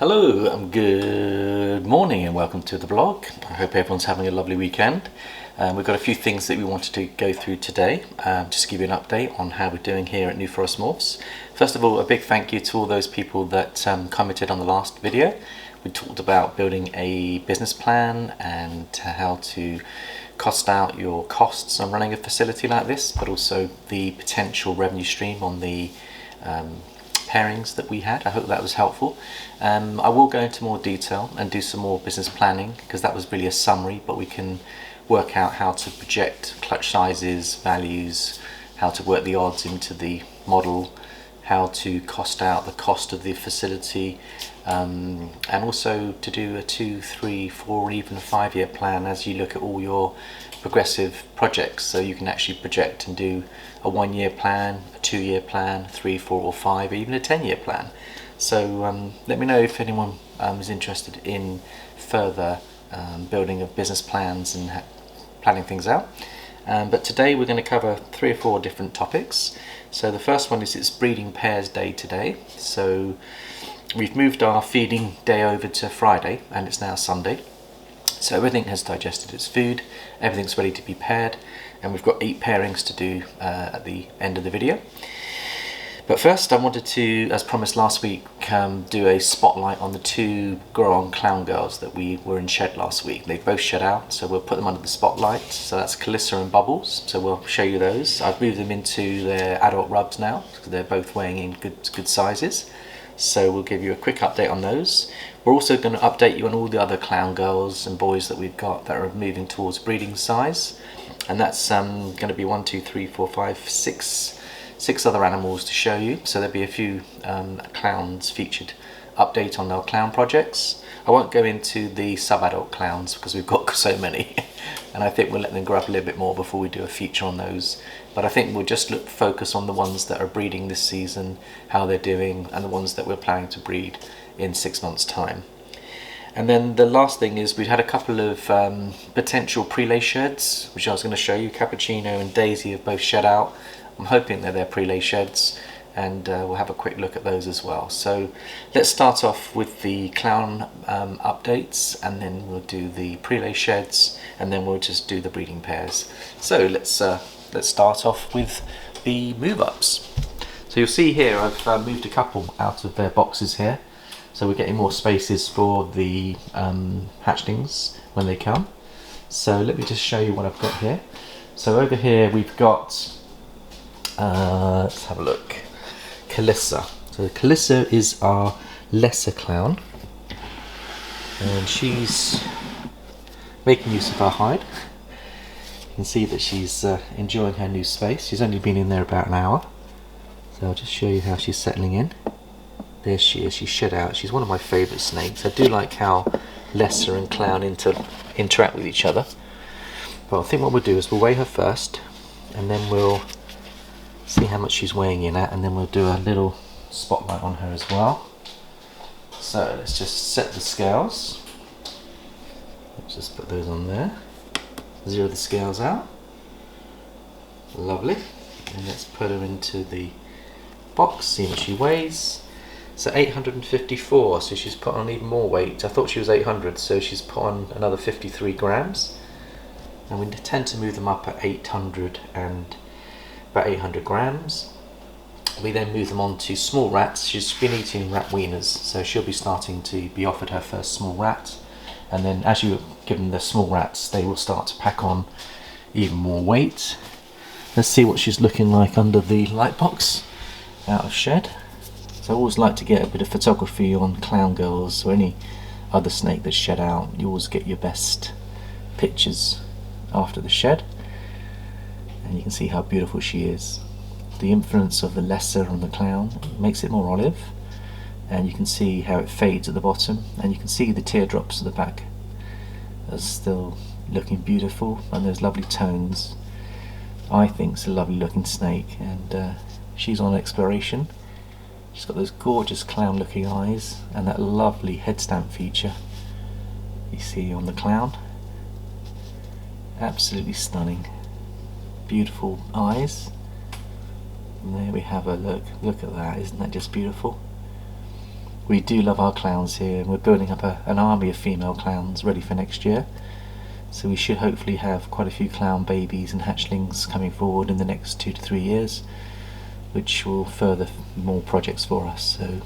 Hello, good morning and welcome to the vlog. I hope everyone's having a lovely weekend. We've got a few things that we wanted to go through today, just to give you an update on how we're doing here at New Forest Morphs. First of all, a big thank you to all those people that commented on the last video. We talked about building a business plan and how to cost out your costs on running a facility like this, but also the potential revenue stream on the pairings that we had. I hope that was helpful. I will go into more detail and do some more business planning because that was really a summary, but we can work out how to project clutch sizes, values, how to work the odds into the model, how to cost out the cost of the facility, and also to do a 2, 3, 4 or even a 5-year plan as you look at all your progressive projects, so you can actually project and do a 1-year plan, a 2-year plan, 3, 4 or 5, or even a 10-year plan. So let me know if anyone is interested in further building of business plans and planning things out. But today we're going to cover 3 or 4 different topics. So the first one is it's breeding pairs day today. So we've moved our feeding day over to Friday and it's now Sunday. So everything has digested its food, everything's ready to be paired, and we've got 8 pairings to do at the end of the video. But first I wanted to, as promised last week, do a spotlight on the 2 grow-on clown girls that we were in shed last week. They both shed out, so we'll put them under the spotlight. So that's Callisto and Bubbles, so we'll show you those. I've moved them into their adult rubs now, because they're both weighing in good sizes. So we'll give you a quick update on those. We're also going to update you on all the other clown girls and boys that we've got that are moving towards breeding size. And that's going to be 1, 2, 3, 4, 5, 6 other animals to show you. So there'll be a few clowns featured update on their clown projects. I won't go into the sub-adult clowns because we've got so many. And I think we'll let them grow up a little bit more before we do a feature on those. But I think we'll just focus on the ones that are breeding this season, how they're doing, and the ones that we're planning to breed in 6 months' time. And then the last thing is we've had a couple of potential pre-lay sheds, which I was going to show you. Cappuccino and Daisy have both shed out. I'm hoping they're pre-lay sheds, and we'll have a quick look at those as well. So let's start off with the clown updates, and then we'll do the pre-lay sheds, and then we'll just do the breeding pairs. So let's start off with the move-ups. So you'll see here I've moved a couple out of their boxes here, so we're getting more spaces for the hatchlings when they come. So let me just show you what I've got here. So over here we've got, let's have a look, Carlisa. So Callisto is our lesser clown, and she's making use of her hide. You can see that she's enjoying her new space. She's only been in there about an hour, so I'll just show you how she's settling in. There she is, she's shed out. She's one of my favourite snakes. I do like how Lesser and Clown interact with each other. But I think what we'll do is we'll weigh her first, and then we'll see how much she's weighing in at, and then we'll do a little spotlight on her as well. So let's just set the scales. Let's just put those on there. Zero the scales out. Lovely. And let's put her into the box, see what she weighs. So 854, so she's put on even more weight. I thought she was 800, so she's put on another 53 grams. And we tend to move them up at 800 and about 800 grams. We then move them on to small rats. She's been eating rat wieners, so she'll be starting to be offered her first small rat. And then as you give them the small rats, they will start to pack on even more weight. Let's see what she's looking like under the light box out of shed. So I always like to get a bit of photography on clown girls or any other snake that's shed out. You always get your best pictures after the shed. And you can see how beautiful she is. The influence of the lesser on the clown makes it more olive. And you can see how it fades at the bottom, and you can see the teardrops at the back are still looking beautiful, and those lovely tones. I think it's a lovely looking snake, and she's on exploration. She's got those gorgeous clown looking eyes and that lovely head stamp feature you see on the clown. Absolutely stunning. Beautiful eyes. And there we have a look at that, isn't that just beautiful? We do love our clowns here, and we're building up an army of female clowns ready for next year. So we should hopefully have quite a few clown babies and hatchlings coming forward in the next 2 to 3 years, which will further more projects for us. So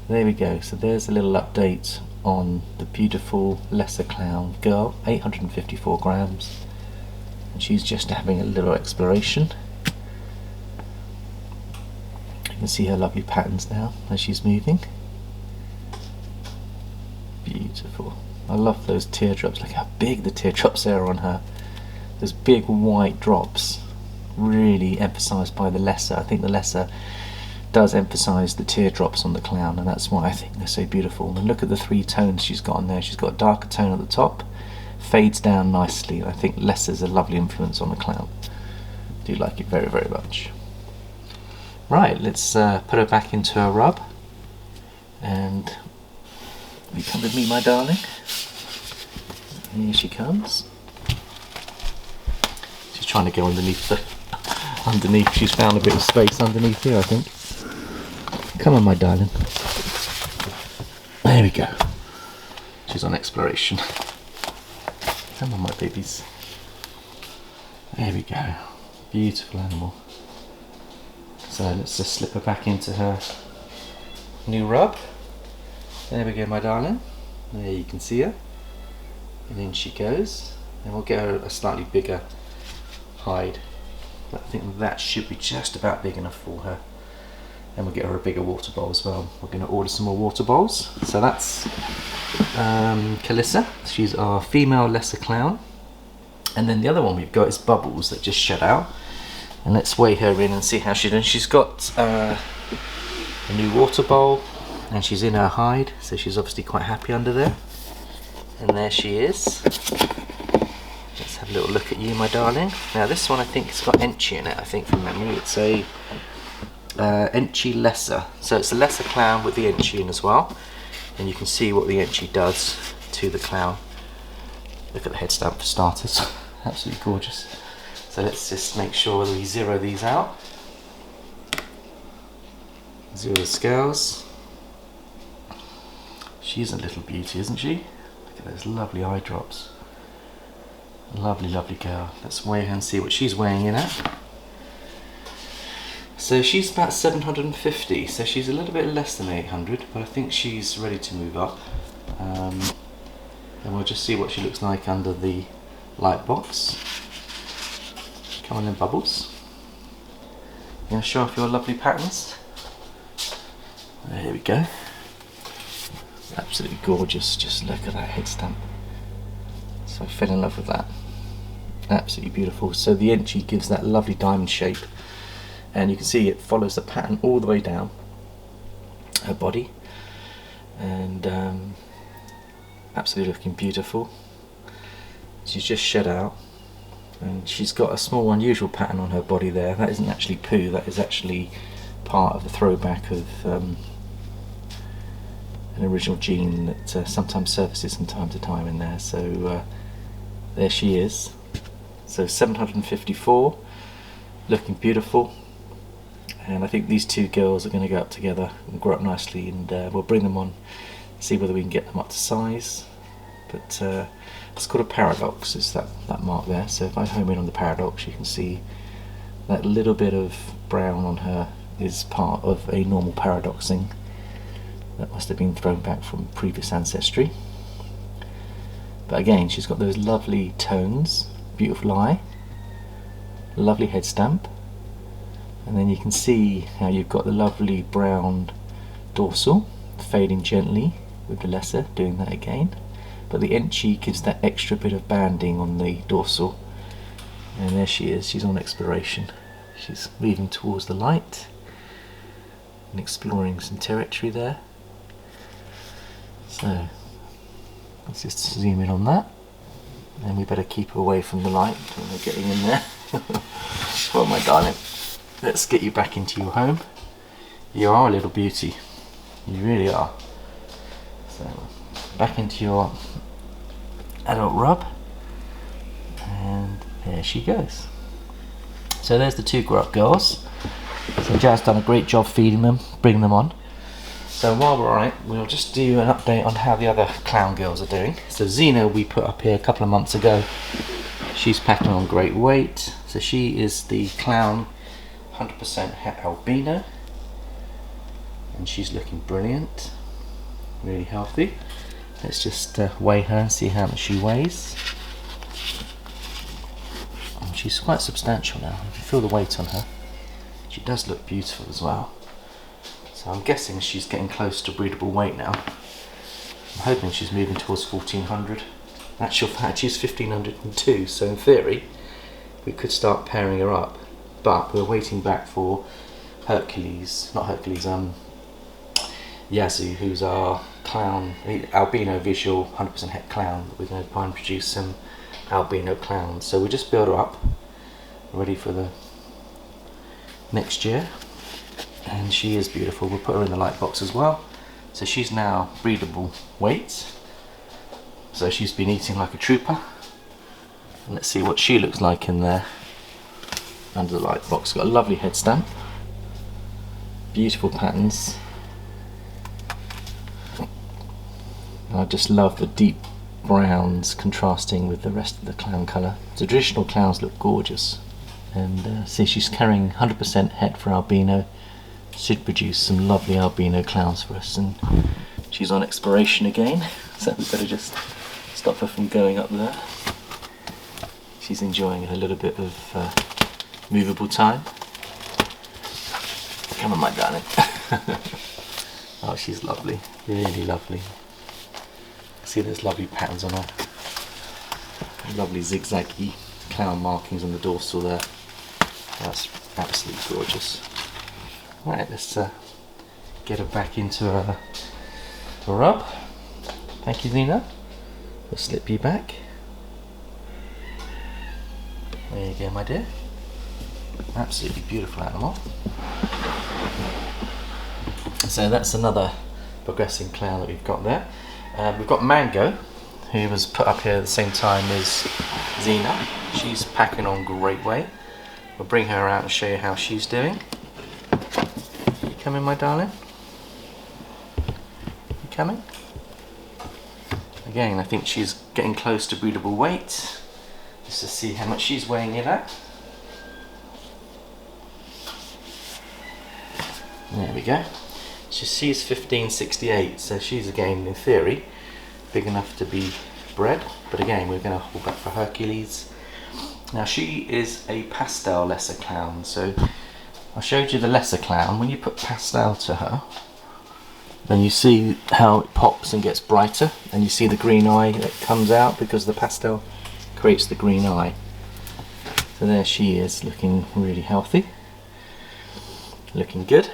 there we go. So there's a little update on the beautiful Lesser Clown girl, 854 grams, and she's just having a little exploration. You can see her lovely patterns now as she's moving. Beautiful. I love those teardrops. Look how big the teardrops are on her. Those big white drops, really emphasised by the Lesser. I think the Lesser does emphasise the teardrops on the clown, and that's why I think they're so beautiful. And look at the 3 tones she's got on there. She's got a darker tone at the top, fades down nicely, and I think Lesser's a lovely influence on the clown. I do like it very, very much. Right, let's put her back into her rub, and you come with me, my darling. Here she comes. She's trying to go underneath underneath. She's found a bit of space underneath here, I think. Come on, my darling. There we go. She's on exploration. Come on, my babies. There we go. Beautiful animal. So let's just slip her back into her new rub. There we go, my darling. There you can see her. And in she goes. And we'll get her a slightly bigger hide. But I think that should be just about big enough for her. And we'll get her a bigger water bowl as well. We're going to order some more water bowls. So that's Carlisa. She's our female Lesser Clown. And then the other one we've got is Bubbles that just shut out. And let's weigh her in and see how she's doing. She's got a new water bowl, and she's in her hide, so she's obviously quite happy under there. And there she is. Let's have a little look at you, my darling. Now this one I think it's got Enchi in it, I think from memory. It's a Enchi Lesser. So it's a Lesser Clown with the Enchi in as well. And you can see what the Enchi does to the clown. Look at the head stamp for starters. Absolutely gorgeous. So let's just make sure that we zero these out. Zero the scales. She's a little beauty, isn't she? Look at those lovely eye drops. Lovely, lovely girl. Let's weigh her and see what she's weighing in at. So she's about 750, so she's a little bit less than 800, but I think she's ready to move up. And we'll just see what she looks like under the light box. Come on then, Bubbles. You going to show off your lovely patterns? There we go. Absolutely gorgeous. Just look at that head stamp. So I fell in love with that. Absolutely beautiful. So the Enchi gives that lovely diamond shape, and you can see it follows the pattern all the way down her body, and absolutely looking beautiful. She's just shed out, and she's got a small unusual pattern on her body there. That isn't actually poo, that is actually part of the throwback of an original gene that sometimes surfaces from time to time in there. So there she is. So 754, looking beautiful. And I think these two girls are going to go up together and grow up nicely, and we'll bring them on, see whether we can get them up to size. But it's called a paradox, is that mark there. So if I home in on the paradox, you can see that little bit of brown on her is part of a normal paradoxing that must have been thrown back from previous ancestry. But again, she's got those lovely tones, beautiful eye, lovely head stamp, and then you can see how you've got the lovely brown dorsal fading gently with the Lesser doing that again. But the Enchi gives that extra bit of banding on the dorsal. And there she is, she's on exploration. She's moving towards the light and exploring some territory there. So let's just zoom in on that. And we better keep away from the light when we're getting in there. Well, my darling, let's get you back into your home. You are a little beauty. You really are. So back into your adult rub, and there she goes. So there's the two grow up girls. So Jaz's done a great job feeding them, bringing them on. So while we're on it, we'll just do an update on how the other clown girls are doing. So Zina we put up here a couple of months ago. She's packing on great weight. So she is the clown 100% het albino. And she's looking brilliant. Really healthy. Let's just weigh her and see how much she weighs. And she's quite substantial now. You can feel the weight on her. She does look beautiful as well. So I'm guessing she's getting close to breedable weight now. I'm hoping she's moving towards 1400. In actual fact, she's 1502, so in theory we could start pairing her up. But we're waiting back for Yazoo, who's our clown, albino visual 100% het clown. We're going to try and produce some albino clowns. So we just build her up, ready for the next year. And she is beautiful. We'll put her in the light box as well. So she's now breedable weight. So she's been eating like a trooper. And let's see what she looks like in there under the light box. Got a lovely head stamp. Beautiful patterns. I just love the deep browns contrasting with the rest of the clown colour. The traditional clowns look gorgeous. And see, she's carrying 100% het for albino. Should produce some lovely albino clowns for us. And she's on exploration again, so we better just stop her from going up there. She's enjoying a little bit of movable time. Come on, my darling. Oh, she's lovely, really lovely. See, there's lovely patterns on her. Lovely zigzaggy clown markings on the dorsal there. That's absolutely gorgeous. Right, let's get her back into her rub. Thank you, Zina. We'll slip you back. There you go, my dear. Absolutely beautiful animal. So that's another progressing clown that we've got there. We've got Mango, who was put up here at the same time as Zina. She's packing on great weight. We'll bring her out and show you how she's doing. You coming, my darling? You coming? Again, I think she's getting close to breedable weight. Just to see how much she's weighing in at. There we go. She's 1568, so she's again, in theory, big enough to be bred. But again, we're going to hold back for Hercules. Now she is a Pastel Lesser Clown. So I showed you the Lesser Clown. When you put pastel to her, then you see how it pops and gets brighter, and you see the green eye that comes out because the pastel creates the green eye. So there she is, looking really healthy, looking good.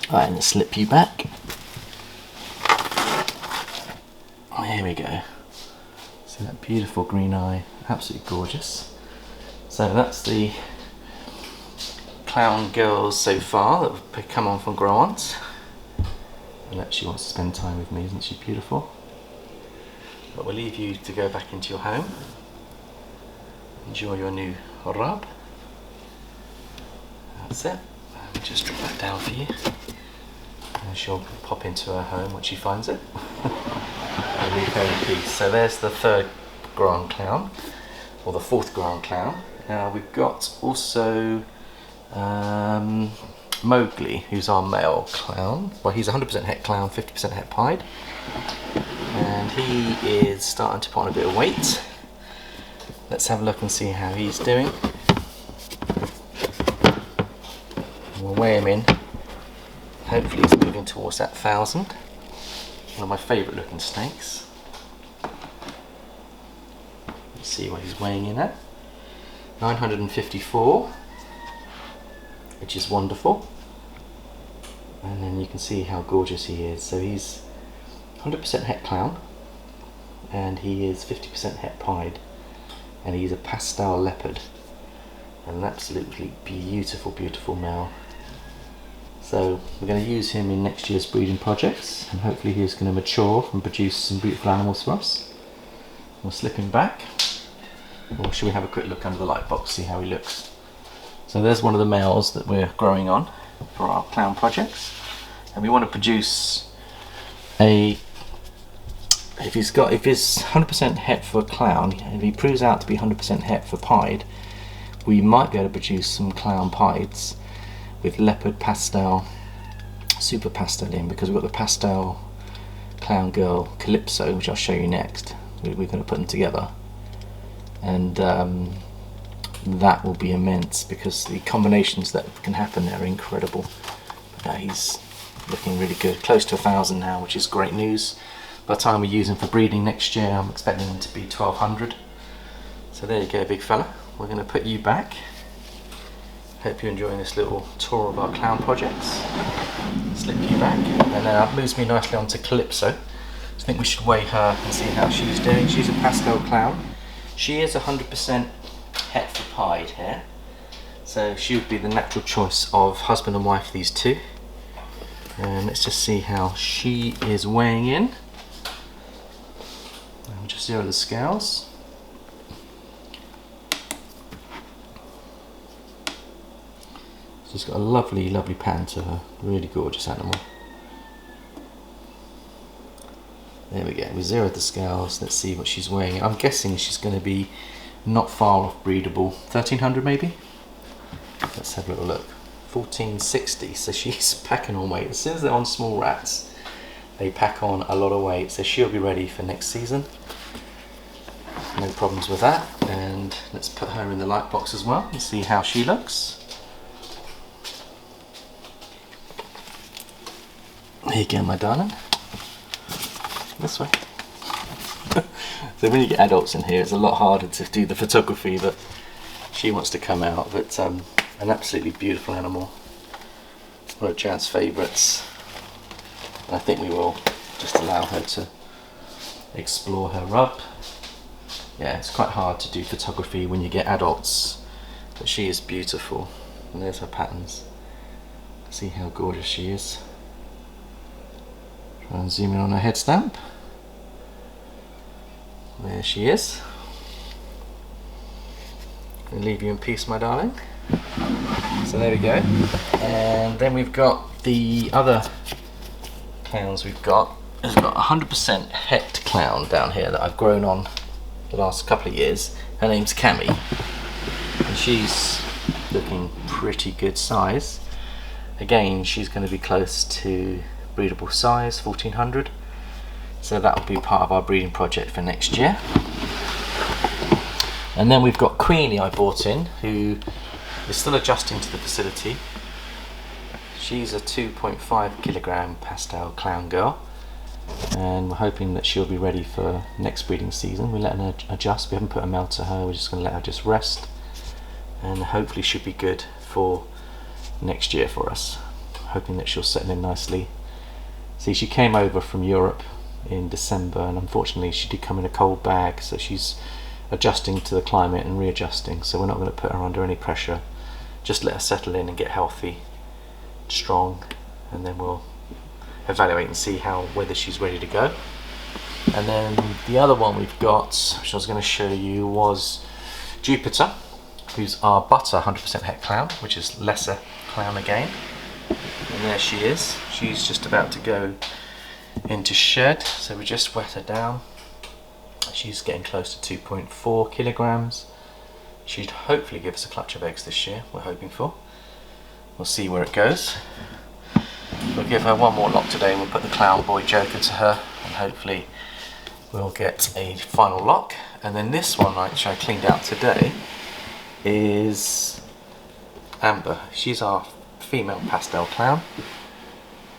Alright, let's slip you back. Here we go. See that beautiful green eye, absolutely gorgeous. So that's the clown girls so far that have come on from grow-ons. And she wants to spend time with me, isn't she beautiful? But we'll leave you to go back into your home. Enjoy your new rub. That's it. I'll just drop that down for you. And she'll pop into her home when she finds it. And leave her in peace. So there's the third grow-on clown, or the fourth grow-on clown. Now we've got also Mowgli, who's our male clown. Well, he's 100% het clown, 50% het pied. And he is starting to put on a bit of weight. Let's have a look and see how he's doing. We'll weigh him in. Hopefully he's moving towards that 1000. One of my favourite looking snakes. Let's see what he's weighing in at. 954, which is wonderful. And then you can see how gorgeous he is. So he's 100% het clown, and he is 50% het pied, and he's a pastel leopard, an absolutely beautiful, beautiful male. So we're going to use him in next year's breeding projects, and hopefully he's going to mature and produce some beautiful animals for us. We'll slip him back, or should we have a quick look under the light box, see how he looks? So there's one of the males that we're growing on for our clown projects. and we want to produce a, if it's 100% het for clown, if he proves out to be 100% het for pied, we might be able to produce some clown pieds with leopard pastel, super pastel in, because we've got the pastel clown girl Calypso, which I'll show you next. We're going to put them together, and that will be immense because the combinations that can happen there are incredible. He's looking really good, close to 1,000 now, which is great news. By the time we use him for breeding next year, I'm expecting him to be 1,200. So there you go, big fella. We're going to put you back. Hope you're enjoying this little tour of our clown projects. Slip you back, and that moves me nicely onto Calypso. I think we should weigh her and see how she's doing. She's a pastel clown. She is 100% het for pied here, so she would be the natural choice of husband and wife, these two. And let's just see how she is weighing in. I'll just zero the scales. She's got a lovely, lovely pan to her. Really gorgeous animal. There we go. We zeroed the scales. Let's see what she's weighing. I'm guessing she's going to be not far off breedable. 1,300 maybe? Let's have a little look. 1,460. So she's packing on weight. As soon as they're on small rats, they pack on a lot of weight. So she'll be ready for next season. No problems with that. And let's put her in the light box as well and see how she looks. Here you go, my darling. This way. So when you get adults in here, it's a lot harder to do the photography, but she wants to come out. But an absolutely beautiful animal. One of Jade's favourites. And I think we will just allow her to explore her rub. Yeah, it's quite hard to do photography when you get adults, but she is beautiful. And there's her patterns. See how gorgeous she is. Try and zoom in on her head stamp. There she is. I'll leave you in peace, my darling. So there we go. And then we've got the other clowns we've got. We've got 100% het clown down here that I've grown on the last couple of years. Her name's Cammy. And she's looking pretty good size. Again, she's going to be close to breedable size, 1,400. So that will be part of our breeding project for next year. And then we've got Queenie I bought in, who is still adjusting to the facility. She's a 2.5 kilogram pastel clown girl, and we're hoping that she'll be ready for next breeding season. We're letting her adjust. We haven't put a male to her. We're just going to let her just rest, and hopefully she'll be good for next year for us. Hoping that she'll settle in nicely. See, she came over from Europe in December, and unfortunately she did come in a cold bag, so she's adjusting to the climate and readjusting, so we're not going to put her under any pressure. Just let her settle in and get healthy, strong, and then we'll evaluate and see whether she's ready to go. And then the other one we've got, which I was going to show you, was Jupiter, who's our butter 100% het clown, which is lesser clown again. And there she is. She's just about to go into shed, so we just wet her down. She's getting close to 2.4 kilograms. She'd hopefully give us a clutch of eggs this year, we're hoping for. We'll see where it goes. We'll give her one more lock today. We'll put the clown boy joker to her, and hopefully we'll get a final lock. And then this one, which I cleaned out today, is Amber. She's our female pastel clown,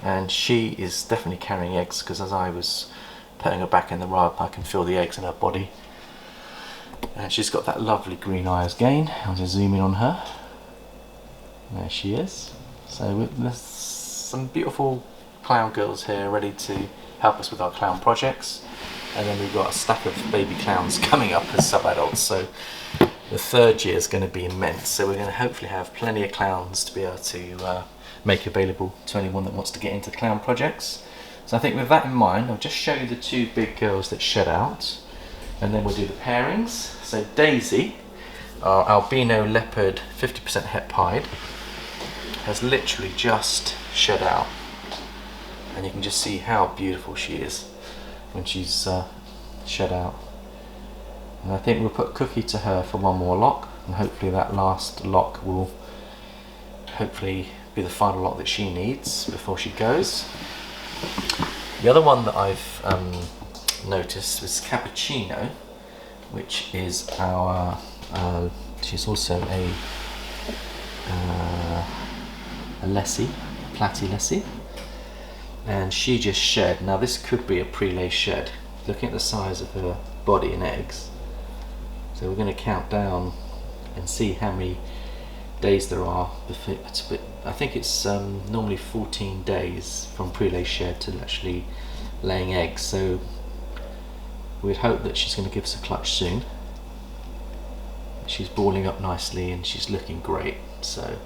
and she is definitely carrying eggs, because as I was putting her back in the rub, I can feel the eggs in her body. And she's got that lovely green eye again. I'll just zoom in on her. There she is. So there's some beautiful clown girls here ready to help us with our clown projects. And then we've got a stack of baby clowns coming up as sub-adults. So the third year is going to be immense. So we're going to hopefully have plenty of clowns to be able to make available to anyone that wants to get into clown projects. So I think with that in mind, I'll just show you the two big girls that shed out, and then we'll do the pairings. So Daisy, our albino leopard 50% het pied, has literally just shed out. and you can just see how beautiful she is when she's shed out. And I think we'll put Cookie to her for one more lock, and hopefully that last lock will hopefully be the final lock that she needs before she goes. The other one that I've noticed was Cappuccino, which is our she's also a Lessie, Platy Lessie, and she just shed. Now this could be a pre-lay shed, looking at the size of her body and eggs. So we're going to count down and see how many days there are. I think it's normally 14 days from pre-lay shed to actually laying eggs, so we'd hope that she's going to give us a clutch soon. She's balling up nicely and she's looking great, so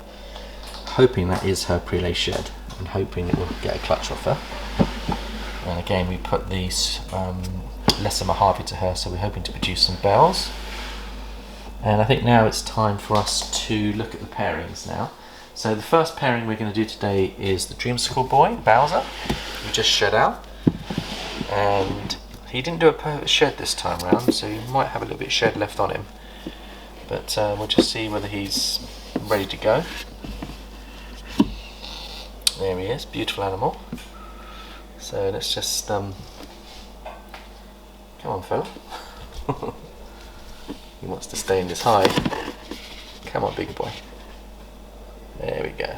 hoping that is her pre-lay shed and hoping it will get a clutch off her. And again, we put these Lesser Mojave to her, so we're hoping to produce some bells. And I think now it's time for us to look at the pairings now. So the first pairing we're going to do today is the Dreamsicle boy, Bowser, who just shed out. And he didn't do a perfect shed this time around, so he might have a little bit of shed left on him. But we'll just see whether he's ready to go. There he is, beautiful animal. So let's just, come on fella. He wants to stay in this hide. Come on, big boy. There we go.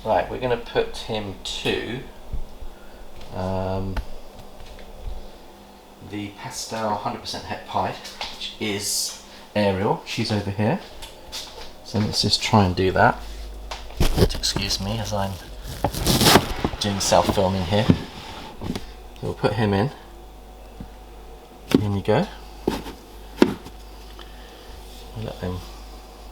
Right, we're going to put him to the Pastel 100% Het Pied, which is Ariel. She's over here. So let's just try and do that. Excuse me as I'm doing self-filming here. So we'll put him in. In you go. Let them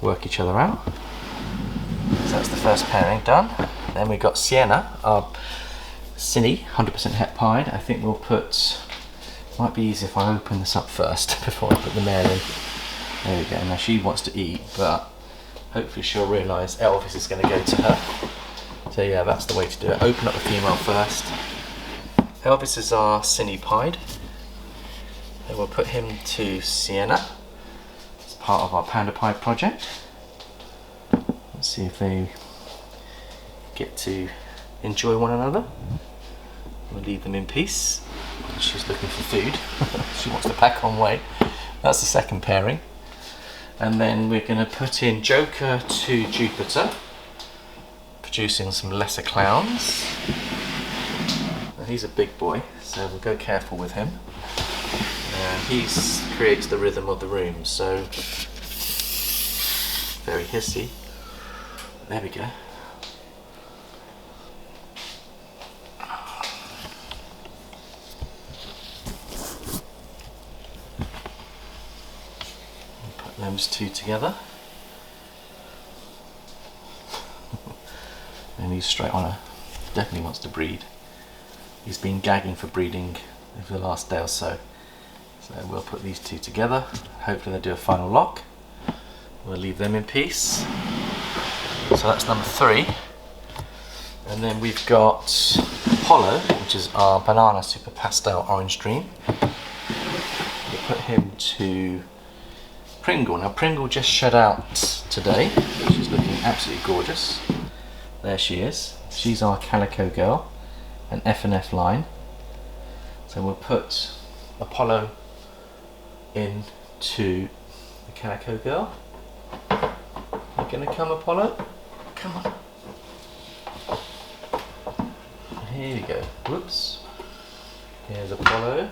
work each other out. So that's the first pairing done. Then we've got Sienna, our Cine, 100% Het Pied. I think we'll put, might be easy if I open this up first before I put the male in. There we go. Now she wants to eat, but hopefully she'll realise Elvis is going to go to her. So yeah, that's the way to do it. Open up the female first. Elvis is our Cine Pied. Then we'll put him to Sienna as part of our Panda Pied project. Let's see if they get to enjoy one another. We'll leave them in peace. She's looking for food. She wants to pack on weight. That's the second pairing. And then we're going to put in Joker to Jupiter, producing some lesser clowns. And he's a big boy, so we'll go careful with him. He creates the rhythm of the room, so very hissy. There we go. Put those two together. And he's straight on her. Definitely wants to breed. He's been gagging for breeding over the last day or so. So we'll put these two together. Hopefully they'll do a final lock. We'll leave them in peace. So that's number 3. And then we've got Apollo, which is our Banana Super Pastel Orange Dream. We'll put him to Pringle. Now Pringle just shed out today. She's looking absolutely gorgeous. There she is. She's our Calico girl, an F&F line. So we'll put Apollo into the Calico girl. You gonna come, Apollo? Come on. Here we go. Whoops. Here's Apollo.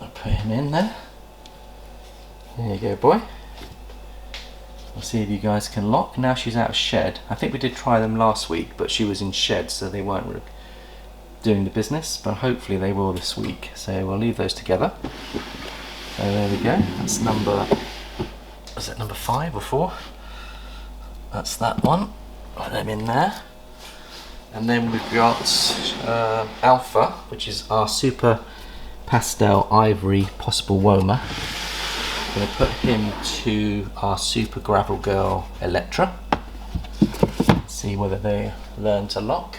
I'll put him in there. There you go, boy. We'll see if you guys can lock. Now she's out of shed. I think we did try them last week, but she was in shed, so they weren't doing the business, but hopefully they will this week. So we'll leave those together. So there we go. That's number, is that number 5 or 4? That's that one. Put them in there. And then we've got Alpha, which is our Super Pastel Ivory Possible Woma. going to put him to our super gravel girl Electra. See whether they learn to lock.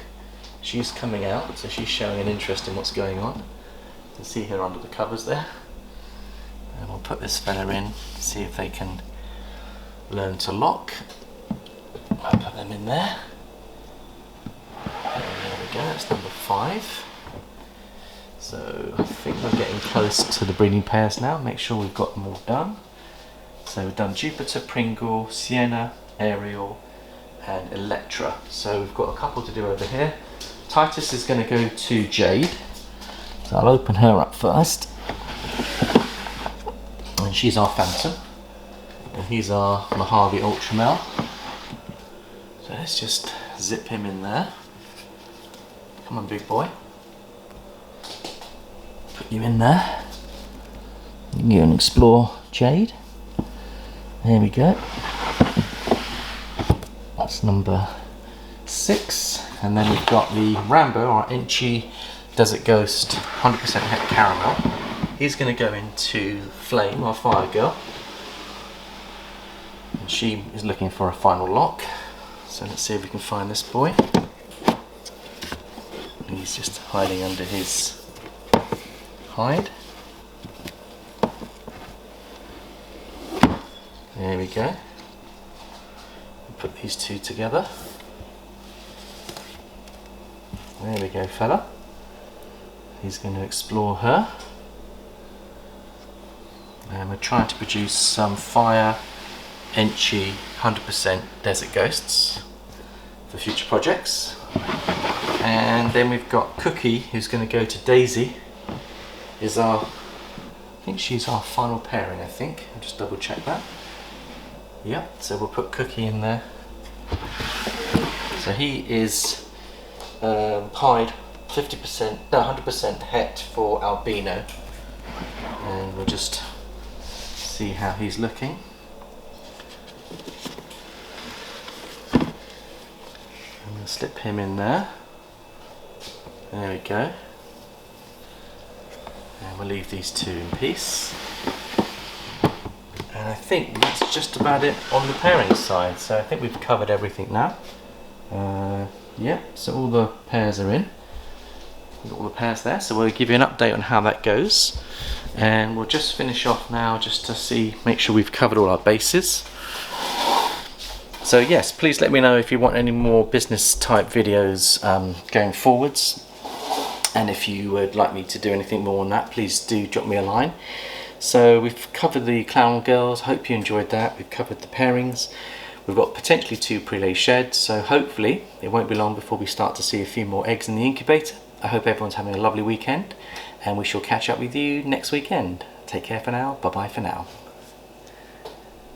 She's coming out, so she's showing an interest in what's going on. You can see her under the covers there. And we'll put this fella in, see if they can learn to lock. I'll put them in there. And there we go, that's number 5. So I think we're getting close to the breeding pairs now. Make sure we've got them all done. So we've done Jupiter, Pringle, Sienna, Ariel and Electra. So we've got a couple to do over here. Titus is going to go to Jade. So I'll open her up first. And she's our Phantom. And he's our Mojave Ultra Male. So let's just zip him in there. Come on, big boy. Put you in there. You can go and explore Jade. There we go. That's number 6. And then we've got the Rambo, our Enchi Desert Ghost 100% Het Caramel. He's going to go into Flame, our Fire Girl. And she is looking for a final lock. So let's see if we can find this boy. And he's just hiding under his hide. There we go. Put these two together. There we go, fella. He's going to explore her. And we're trying to produce some Fire Enchi 100% Desert Ghosts for future projects. And then we've got Cookie, who's going to go to Daisy. Is our, I think she's our final pairing, I think. I'll just double check that. Yep, so we'll put Cookie in there. So he is pied 50%, no 100% het for Albino. And we'll just see how he's looking. I'm going to slip him in there. There we go. And we'll leave these two in peace. And I think that's just about it on the pairing side. So I think we've covered everything now. Yeah, so all the pairs are in. We've got all the pairs there, so we'll give you an update on how that goes. And we'll just finish off now just to make sure we've covered all our bases. So yes, please let me know if you want any more business type videos going forwards. And if you would like me to do anything more on that, please do drop me a line. So we've covered the clown girls, hope you enjoyed that. We've covered the pairings. We've got potentially 2 prelay sheds, so hopefully it won't be long before we start to see a few more eggs in the incubator. I hope everyone's having a lovely weekend, and we shall catch up with you next weekend. Take care for now, bye bye for now.